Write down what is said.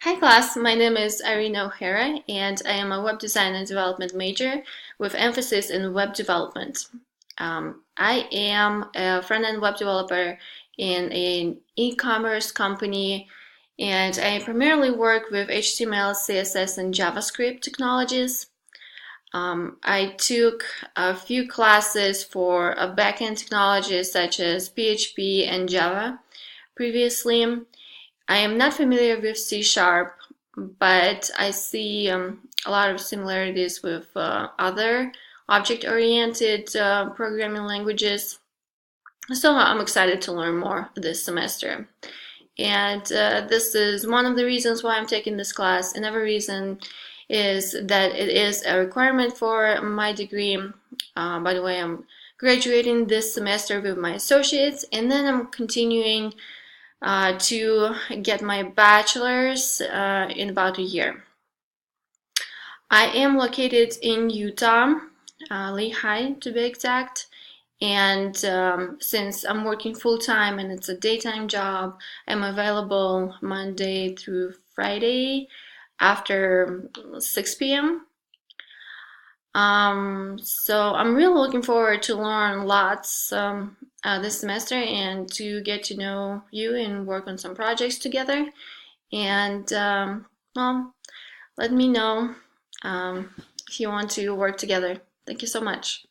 Hi class, my name is Irina O'Hara and I am a web design and development major with emphasis in web development. I am a front-end web developer in an e-commerce company and I primarily work with HTML, CSS, and JavaScript technologies. I took a few classes for backend technologies such as PHP and Java previously. I am not familiar with C Sharp, but I see a lot of similarities with other object-oriented programming languages. So I'm excited to learn more this semester. And this is one of the reasons why I'm taking this class. Another reason is that it is a requirement for my degree. By the way, I'm graduating this semester with my associates, and then I'm continuing to get my bachelor's in about a year. I am located in Utah, Lehigh to be exact, and since I'm working full-time and it's a daytime job, I'm available Monday through Friday after 6 p.m. So I'm really looking forward to learn lots this semester and to get to know you and work on some projects together. And well, let me know if you want to work together. Thank you so much.